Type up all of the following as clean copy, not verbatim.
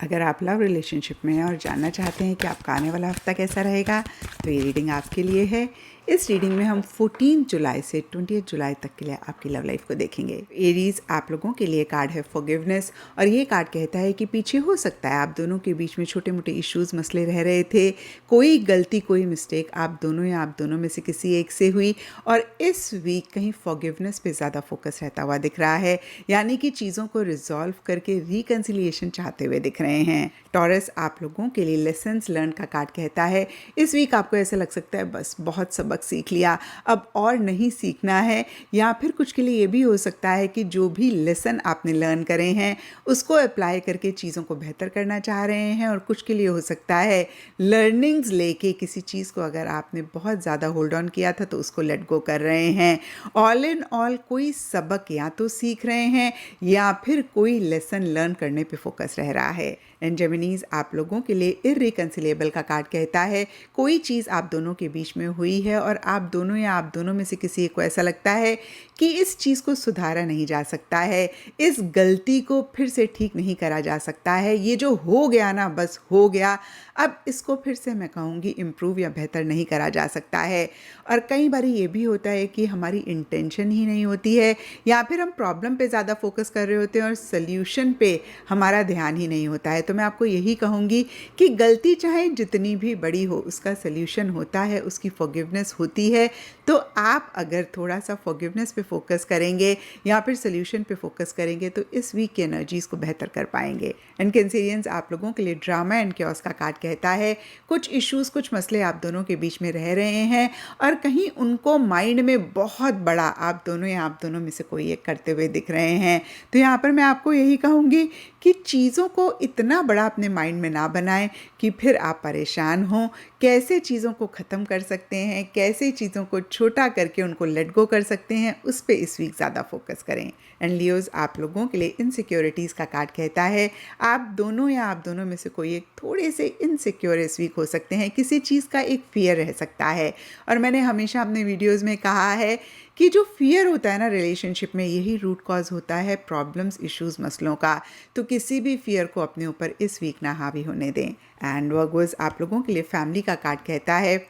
अगर आप love relationship में हैं और जानना चाहते हैं कि आपका आने वाला हफ्ता कैसा रहेगा तो ये रीडिंग आपके लिए है। इस रीडिंग में हम 14 जुलाई से 20 जुलाई तक के लिए आपकी लव लाइफ को देखेंगे। एरीज, आप लोगों के लिए कार्ड है फॉरगिवनेस और ये कार्ड कहता है कि पीछे हो सकता है आप दोनों के बीच में छोटे मोटे इश्यूज मसले रह रहे थे, कोई गलती कोई मिस्टेक आप दोनों या आप दोनों में से किसी एक से हुई और इस वीक कहीं फॉरगिवनेस पे ज़्यादा फोकस रहता हुआ दिख रहा है, यानी कि चीज़ों को रिजॉल्व करके रिकन्सिलिएशन चाहते हुए दिख रहे हैं। टॉरस, आप लोगों के लिए लेसन्स लर्न का कार्ड कहता है इस वीक आपको ऐसा लग सकता है बस बहुत सबक सीख लिया, अब और नहीं सीखना है, या फिर कुछ के लिए ये भी हो सकता है कि जो भी लेसन आपने लर्न करे हैं उसको अप्लाई करके चीज़ों को बेहतर करना चाह रहे हैं। और कुछ के लिए हो सकता है लर्निंग्स लेके किसी चीज़ को अगर आपने बहुत ज़्यादा होल्ड ऑन किया था तो उसको लेट गो कर रहे हैं। ऑल इन ऑल कोई सबक या तो सीख रहे हैं या फिर कोई लेसन लर्न करने पे फोकस रह रहा है। एंड जेमिनीज, आप लोगों के लिए इररिकंसिलेबल का कार्ड कहता है कोई चीज़ आप दोनों के बीच में हुई है और आप दोनों या आप दोनों में से किसी एक को ऐसा लगता है कि इस चीज़ को सुधारा नहीं जा सकता है, इस गलती को फिर से ठीक नहीं करा जा सकता है, ये जो हो गया ना बस हो गया, अब इसको फिर से मैं कहूँगी इम्प्रूव या बेहतर नहीं करा जा सकता है। और कई बार ये भी होता है कि हमारी इंटेंशन ही नहीं होती है या फिर हम प्रॉब्लम पे ज़्यादा फोकस कर रहे होते हैं और सल्यूशन पे हमारा ध्यान ही नहीं होता है। तो मैं आपको यही कहूँगी कि गलती चाहे जितनी भी बड़ी हो उसका सल्यूशन होता है, उसकी फॉरगिवनेस होती है। तो आप अगर थोड़ा सा फॉरगिवनेस पे फोकस करेंगे या फिर सल्यूशन पे फोकस करेंगे तो इस वीक की एनर्जीज को बेहतर कर पाएंगे। एंड कैंसेरियंस, आप लोगों के लिए ड्रामा एंड क्योस का कार्ड कहता है कुछ इश्यूज कुछ मसले आप दोनों के बीच में रह रहे हैं और कहीं उनको माइंड में बहुत बड़ा आप दोनों या आप दोनों में से कोई एक करते हुए दिख रहे हैं। तो यहाँ पर मैं आपको यही कहूँगी कि चीज़ों को इतना बड़ा अपने माइंड में ना बनाएं कि फिर आप परेशान हों। कैसे चीज़ों को ख़त्म कर सकते हैं, कैसे चीज़ों को छोटा करके उनको लेट गो कर सकते हैं, उस पे इस वीक ज़्यादा फोकस करें। एंड लियोज, आप लोगों के लिए इनसिक्योरिटीज़ का कार्ड कहता है आप दोनों या आप दोनों में से कोई एक थोड़े से इनसिक्योर इस वीक हो सकते हैं, किसी चीज़ का एक फियर रह सकता है। और मैंने हमेशा अपने वीडियोज़ में कहा है कि जो फियर होता है ना रिलेशनशिप में, यही रूट कॉज होता है प्रॉब्लम्स, इश्यूज, मसलों का। तो किसी भी फियर को अपने ऊपर इस वीक ना हावी होने दें। एंड वर्गोस, आप लोगों के लिए फैमिली का कार्ड कहता है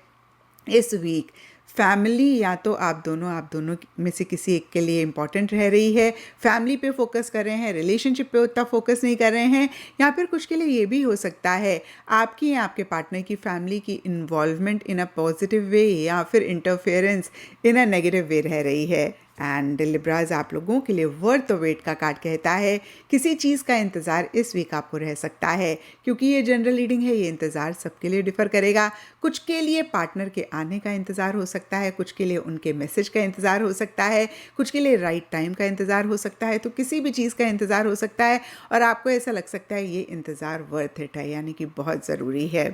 इस वीक फैमिली या तो आप दोनों में से किसी एक के लिए इम्पॉर्टेंट रह रही है, फैमिली पे फोकस कर रहे हैं, रिलेशनशिप पे उतना फोकस नहीं कर रहे हैं, या फिर कुछ के लिए ये भी हो सकता है आपकी या आपके पार्टनर की फैमिली की involvement in a positive way या फिर interference in a negative way रह रही है। एंड लिब्राज, आप लोगों के लिए वर्थ वेट का कार्ड कहता है किसी चीज़ का इंतज़ार इस वीक आपको रह सकता है, क्योंकि ये जनरल रीडिंग है, ये इंतज़ार सबके लिए डिफ़र करेगा। कुछ के लिए पार्टनर के आने का इंतज़ार हो सकता है, कुछ के लिए उनके मैसेज का इंतज़ार हो सकता है, कुछ के लिए राइट टाइम का इंतज़ार हो सकता है। तो किसी भी चीज़ का इंतज़ार हो सकता है और आपको ऐसा लग सकता है ये इंतज़ार वर्थ इट है, यानी कि बहुत ज़रूरी है।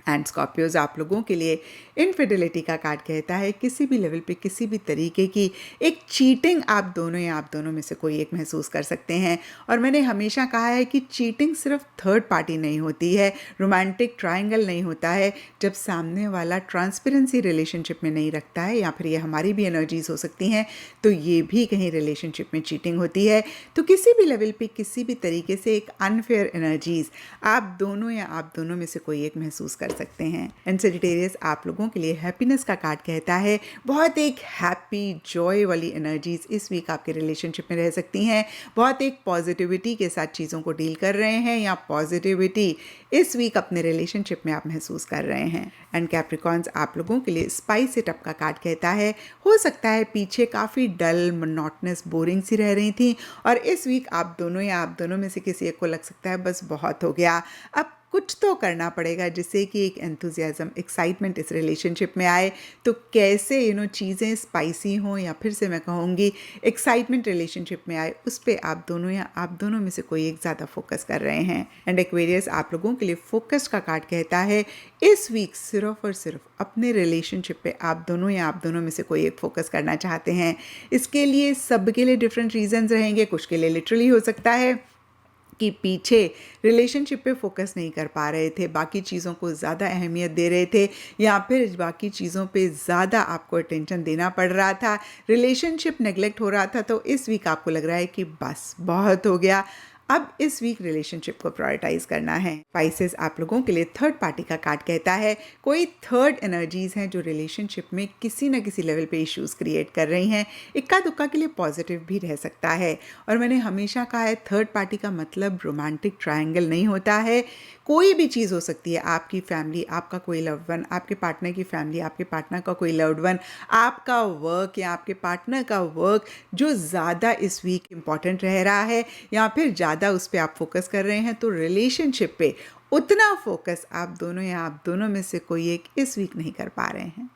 एंड स्कॉर्पियोज, आप लोगों के लिए इनफिडेलिटी का कार्ड कहता है किसी भी लेवल पे किसी भी तरीके की एक चीटिंग आप दोनों या आप दोनों में से कोई एक महसूस कर सकते हैं। और मैंने हमेशा कहा है कि चीटिंग सिर्फ थर्ड पार्टी नहीं होती है, रोमांटिक ट्रायंगल नहीं होता है, जब सामने वाला ट्रांसपेरेंसी रिलेशनशिप में नहीं रखता है, या फिर ये हमारी भी एनर्जीज हो सकती हैं, तो ये भी कहीं रिलेशनशिप में चीटिंग होती है। तो किसी भी लेवल पे किसी भी तरीके से एक अनफेयर एनर्जीज आप दोनों या आप दोनों में से कोई एक महसूस कर सकते हैं। एंड सेजिटेरियस, आप लोगों के लिए हैप्पीनेस का कार्ड कहता है बहुत एक हैप्पी जॉय वाली एनर्जीज इस वीक आपके रिलेशनशिप में रह सकती हैं, बहुत एक पॉजिटिविटी के साथ चीज़ों को डील कर रहे हैं या पॉजिटिविटी इस वीक अपने रिलेशनशिप में आप महसूस कर रहे हैं। एंड कैप्रिकॉन्स, आप लोगों के लिए स्पाइस इट अप का कार्ड कहता है हो सकता है पीछे काफ़ी डल, मोनोटनस, बोरिंग सी रह रही थी और इस वीक आप दोनों या आप दोनों में से किसी एक को लग सकता है बस बहुत हो गया, अब कुछ तो करना पड़ेगा जिससे कि एक एंथुजियाज्म, एक्साइटमेंट इस रिलेशनशिप में आए। तो कैसे चीज़ें स्पाइसी हों या फिर से मैं कहूँगी एक्साइटमेंट रिलेशनशिप में आए, उस पर आप दोनों या आप दोनों में से कोई एक ज़्यादा फोकस कर रहे हैं। एंड एक्वेरियस, आप लोगों के लिए फोकस का कार्ड कहता है इस वीक सिर्फ और सिर्फ अपने रिलेशनशिप पे आप दोनों या आप दोनों में से कोई एक फोकस करना चाहते हैं। इसके लिए सबके लिए डिफरेंट रीजंस रहेंगे। कुछ के लिए लिटरली हो सकता है कि पीछे रिलेशनशिप पे फोकस नहीं कर पा रहे थे, बाकी चीज़ों को ज़्यादा अहमियत दे रहे थे या फिर बाकी चीज़ों पे ज़्यादा आपको अटेंशन देना पड़ रहा था, रिलेशनशिप नेगलेक्ट हो रहा था। तो इस वीक आपको लग रहा है कि बस बहुत हो गया, अब इस वीक रिलेशनशिप को प्रायोरिटाइज करना है। स्पाइसेस आप लोगों के लिए थर्ड पार्टी का कार्ड कहता है। कोई थर्ड एनर्जीज हैं जो रिलेशनशिप में किसी न किसी लेवल पे इश्यूज क्रिएट कर रही हैं। इक्का दुक्का के लिए पॉजिटिव भी रह सकता है। और मैंने हमेशा कहा है थर्ड पार्टी का मतलब रोमांटिक ट्रायंगल नहीं होता है। कोई भी चीज़ हो सकती है, आपकी फैमिली, आपका कोई लव्ड वन, आपके पार्टनर की फैमिली, आपके पार्टनर का कोई लव्ड वन, आपका वर्क या आपके पार्टनर का वर्क जो ज़्यादा इस वीक इम्पॉर्टेंट रह रहा है या फिर ज़्यादा उस पर आप फोकस कर रहे हैं, तो रिलेशनशिप पे उतना फोकस आप दोनों या आप दोनों में से कोई एक इस वीक नहीं कर पा रहे हैं।